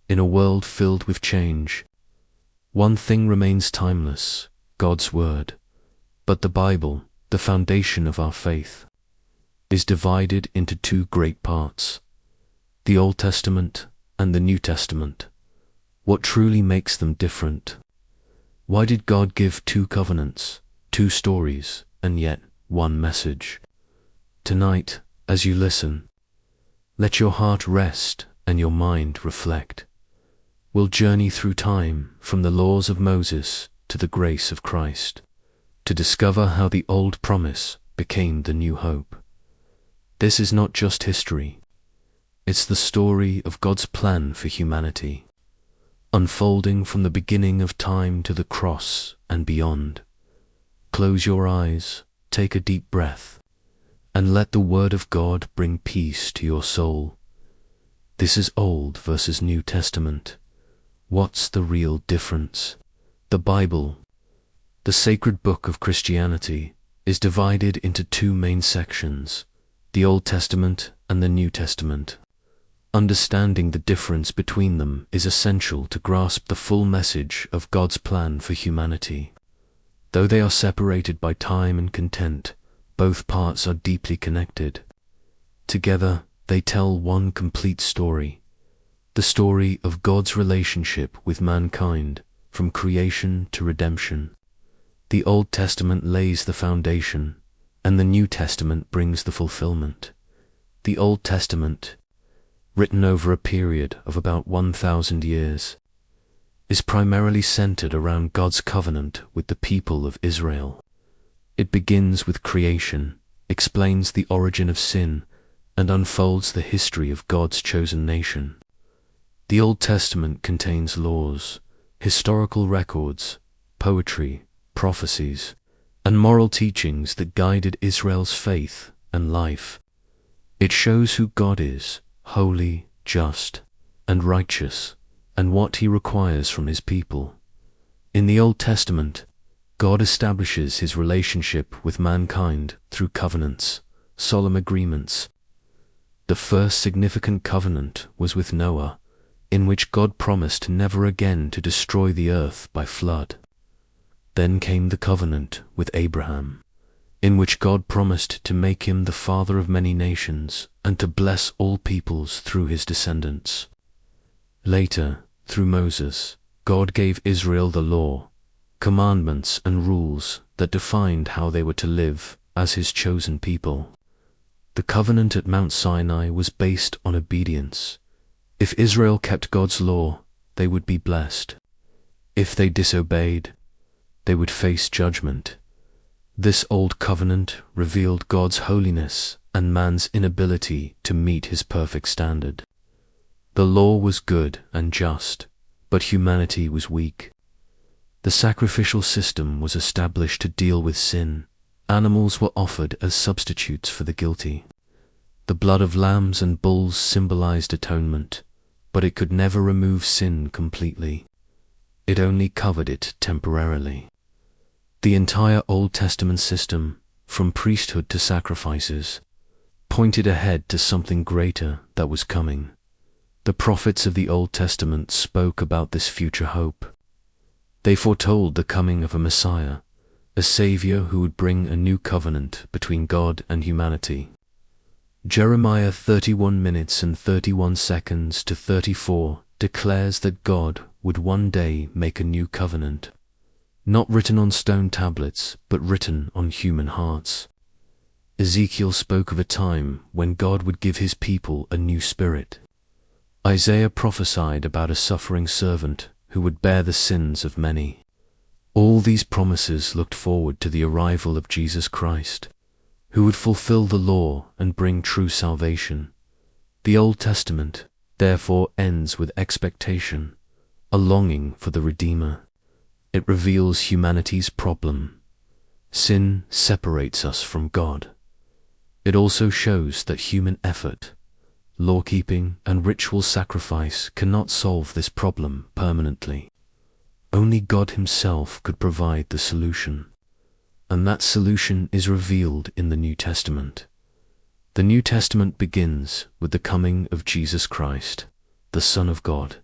In a world filled with change, one thing remains timeless: God's Word. But the Bible, the foundation of our faith, is divided into two great parts: the Old Testament and the New Testament. What truly makes them different? Why did God give two covenants, two stories, and yet one message? Tonight, as you listen, let your heart rest and your mind reflect. We'll journey through time, from the laws of Moses to the grace of Christ, to discover how the old promise became the new hope. This is not just history. It's the story of God's plan for humanity, unfolding from the beginning of time to the cross and beyond. Close your eyes, take a deep breath, and let the Word of God bring peace to your soul. This is Old versus New Testament. What's the real difference? The Bible, the sacred book of Christianity, is divided into two main sections: the Old Testament and the New Testament. Understanding the difference between them is essential to grasp the full message of God's plan for humanity. Though they are separated by time and content, both parts are deeply connected. Together, they tell one complete story: the story of God's relationship with mankind, from creation to redemption. The Old Testament lays the foundation, and the New Testament brings the fulfillment. The Old Testament, written over a period of about 1,000 years, is primarily centered around God's covenant with the people of Israel. It begins with creation, explains the origin of sin, and unfolds the history of God's chosen nation. The Old Testament contains laws, historical records, poetry, prophecies, and moral teachings that guided Israel's faith and life. It shows who God is: holy, just, and righteous, and what He requires from His people. In the Old Testament, God establishes His relationship with mankind through covenants, solemn agreements. The first significant covenant was with Noah, in which God promised never again to destroy the earth by flood. Then came the covenant with Abraham, in which God promised to make him the father of many nations and to bless all peoples through his descendants. Later, through Moses, God gave Israel the law, commandments and rules that defined how they were to live as His chosen people. The covenant at Mount Sinai was based on obedience. If Israel kept God's law, they would be blessed. If they disobeyed, they would face judgment. This old covenant revealed God's holiness and man's inability to meet His perfect standard. The law was good and just, but humanity was weak. The sacrificial system was established to deal with sin. Animals were offered as substitutes for the guilty. The blood of lambs and bulls symbolized atonement, but it could never remove sin completely. It only covered it temporarily. The entire Old Testament system, from priesthood to sacrifices, pointed ahead to something greater that was coming. The prophets of the Old Testament spoke about this future hope. They foretold the coming of a Messiah, a Savior who would bring a new covenant between God and humanity. Jeremiah 31 minutes and 31 seconds to 34 declares that God would one day make a new covenant, not written on stone tablets, but written on human hearts. Ezekiel spoke of a time when God would give His people a new spirit. Isaiah prophesied about a suffering servant who would bear the sins of many. All these promises looked forward to the arrival of Jesus Christ, who would fulfill the law and bring true salvation. The Old Testament, therefore, ends with expectation, a longing for the Redeemer. It reveals humanity's problem. Sin separates us from God. It also shows that human effort, law-keeping, and ritual sacrifice cannot solve this problem permanently. Only God Himself could provide the solution. And that solution is revealed in the New Testament. The New Testament begins with the coming of Jesus Christ, the Son of God,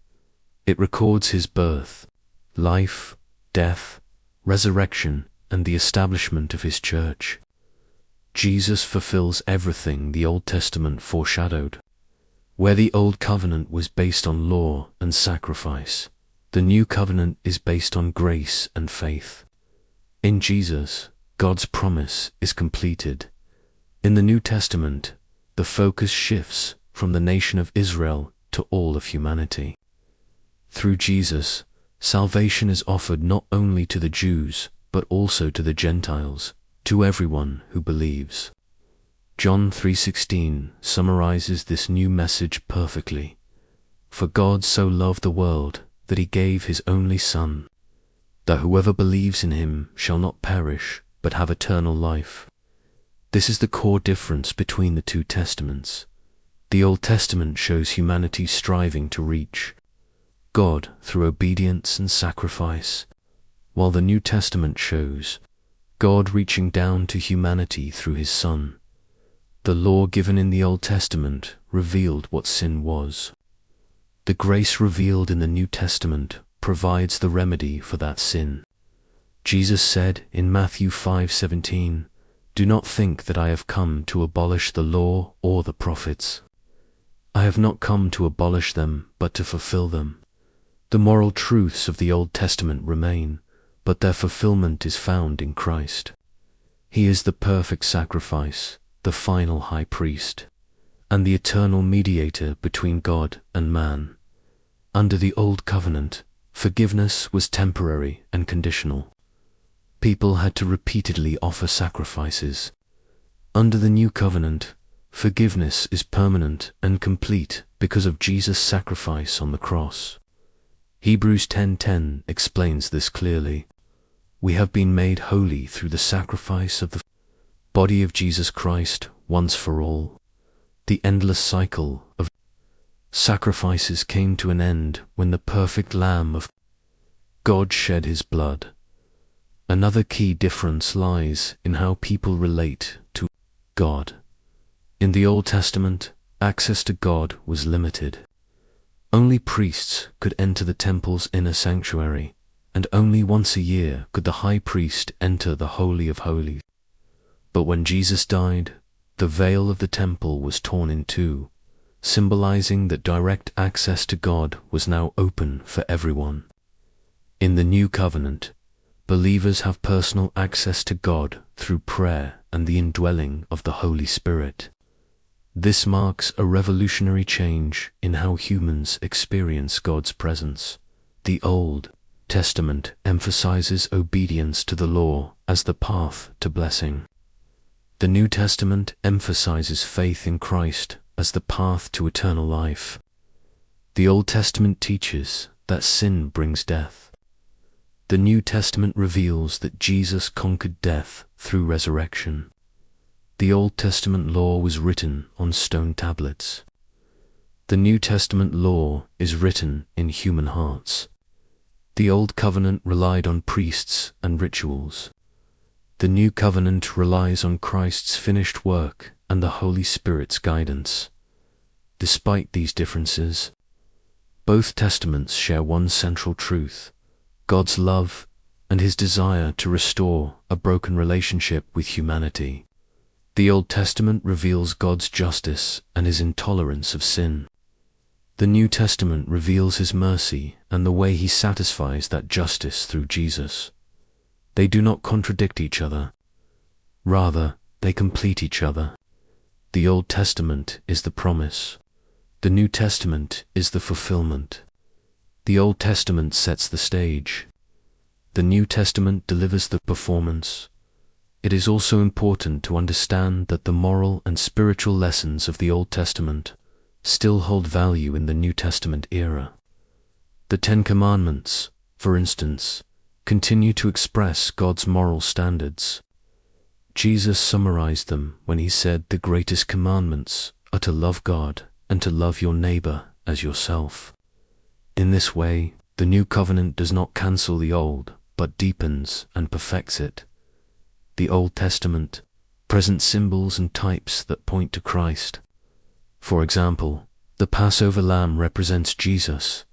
It records his birth, life, death, resurrection, and the establishment of his church. Jesus fulfills everything the Old Testament foreshadowed. Where the Old Covenant was based on law and sacrifice, the New Covenant is based on grace and faith. In Jesus, God's promise is completed. In the New Testament, the focus shifts from the nation of Israel to all of humanity. Through Jesus, salvation is offered not only to the Jews, but also to the Gentiles, to everyone who believes. John 3:16 summarizes this new message perfectly. For God so loved the world that he gave his only Son, that whoever believes in him shall not perish, but have eternal life. This is the core difference between the two testaments. The Old Testament shows humanity striving to reach God through obedience and sacrifice, while the New Testament shows God reaching down to humanity through his Son. The law given in the Old Testament revealed what sin was. The grace revealed in the New Testament provides the remedy for that sin. Jesus said in Matthew 5:17, "Do not think that I have come to abolish the law or the prophets. I have not come to abolish them, but to fulfill them." The moral truths of the Old Testament remain, but their fulfillment is found in Christ. He is the perfect sacrifice, the final high priest, and the eternal mediator between God and man. Under the Old Covenant, forgiveness was temporary and conditional. People had to repeatedly offer sacrifices. Under the New Covenant, forgiveness is permanent and complete because of Jesus' sacrifice on the cross. Hebrews 10:10 explains this clearly. We have been made holy through the sacrifice of the body of Jesus Christ once for all. The endless cycle of sacrifices came to an end when the perfect Lamb of God shed his blood. Another key difference lies in how people relate to God. In the Old Testament, access to God was limited. Only priests could enter the temple's inner sanctuary, and only once a year could the high priest enter the Holy of Holies. But when Jesus died, the veil of the temple was torn in two, symbolizing that direct access to God was now open for everyone. In the New Covenant, believers have personal access to God through prayer and the indwelling of the Holy Spirit. This marks a revolutionary change in how humans experience God's presence. The Old Testament emphasizes obedience to the law as the path to blessing. The New Testament emphasizes faith in Christ as the path to eternal life. The Old Testament teaches that sin brings death. The New Testament reveals that Jesus conquered death through resurrection. The Old Testament law was written on stone tablets. The New Testament law is written in human hearts. The Old Covenant relied on priests and rituals. The New Covenant relies on Christ's finished work and the Holy Spirit's guidance. Despite these differences, both testaments share one central truth: God's love and his desire to restore a broken relationship with humanity. The Old Testament reveals God's justice and his intolerance of sin. The New Testament reveals his mercy and the way he satisfies that justice through Jesus. They do not contradict each other. Rather, they complete each other. The Old Testament is the promise. The New Testament is the fulfillment. The Old Testament sets the stage. The New Testament delivers the performance. It is also important to understand that the moral and spiritual lessons of the Old Testament still hold value in the New Testament era. The Ten Commandments, for instance, continue to express God's moral standards. Jesus summarized them when he said the greatest commandments are to love God and to love your neighbor as yourself. In this way, the New Covenant does not cancel the Old, but deepens and perfects it. The Old Testament presents symbols and types that point to Christ. For example, the Passover lamb represents Jesus,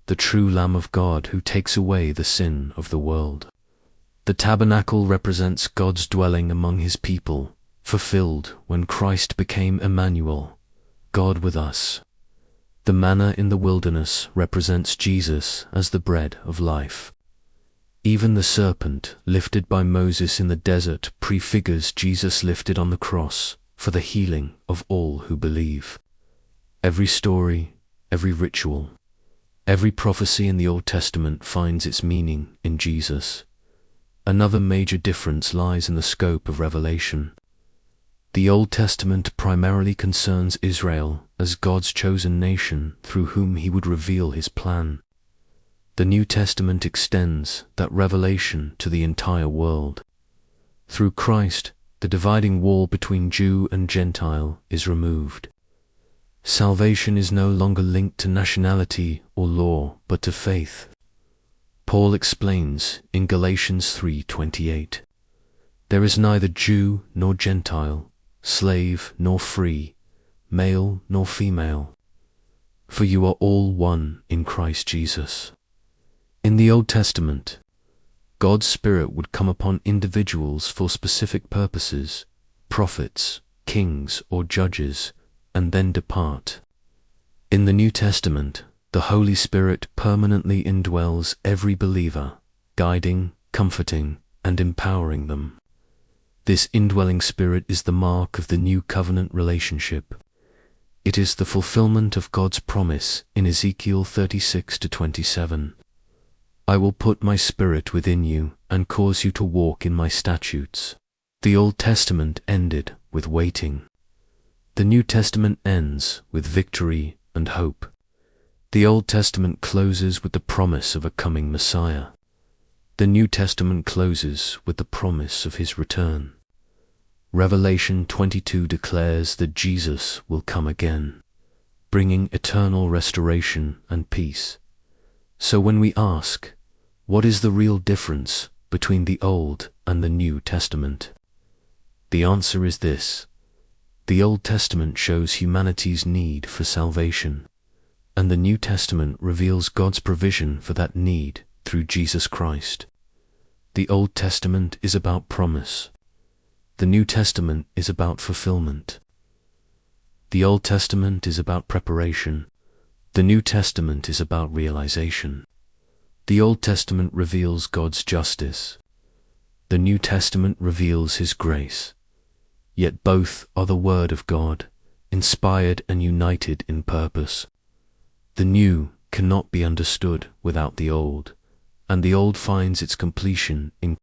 the true Lamb of God who takes away the sin of the world. The tabernacle represents God's dwelling among his people, fulfilled when Christ became Emmanuel, God with us. The manna in the wilderness represents Jesus as the bread of life. Even the serpent lifted by Moses in the desert prefigures Jesus lifted on the cross for the healing of all who believe. Every story, every ritual, every prophecy in the Old Testament finds its meaning in Jesus. Another major difference lies in the scope of revelation. The Old Testament primarily concerns Israel as God's chosen nation through whom he would reveal his plan. The New Testament extends that revelation to the entire world. Through Christ, the dividing wall between Jew and Gentile is removed. Salvation is no longer linked to nationality or law, but to faith. Paul explains in Galatians 3:28, "There is neither Jew nor Gentile, slave nor free, male nor female, for you are all one in Christ Jesus." In the Old Testament, God's Spirit would come upon individuals for specific purposes, prophets, kings, or judges, and then depart. In the New Testament, the Holy Spirit permanently indwells every believer, guiding, comforting, and empowering them. This indwelling Spirit is the mark of the new covenant relationship. It is the fulfillment of God's promise in Ezekiel 36-27. "I will put my Spirit within you and cause you to walk in my statutes." The Old Testament ended with waiting. The New Testament ends with victory and hope. The Old Testament closes with the promise of a coming Messiah. The New Testament closes with the promise of his return. Revelation 22 declares that Jesus will come again, bringing eternal restoration and peace. So when we ask, what is the real difference between the Old and the New Testament? The answer is this: the Old Testament shows humanity's need for salvation, and the New Testament reveals God's provision for that need through Jesus Christ. The Old Testament is about promise. The New Testament is about fulfillment. The Old Testament is about preparation. The New Testament is about realization. The Old Testament reveals God's justice. The New Testament reveals his grace. Yet both are the Word of God, inspired and united in purpose. The new cannot be understood without the old, and the old finds its completion in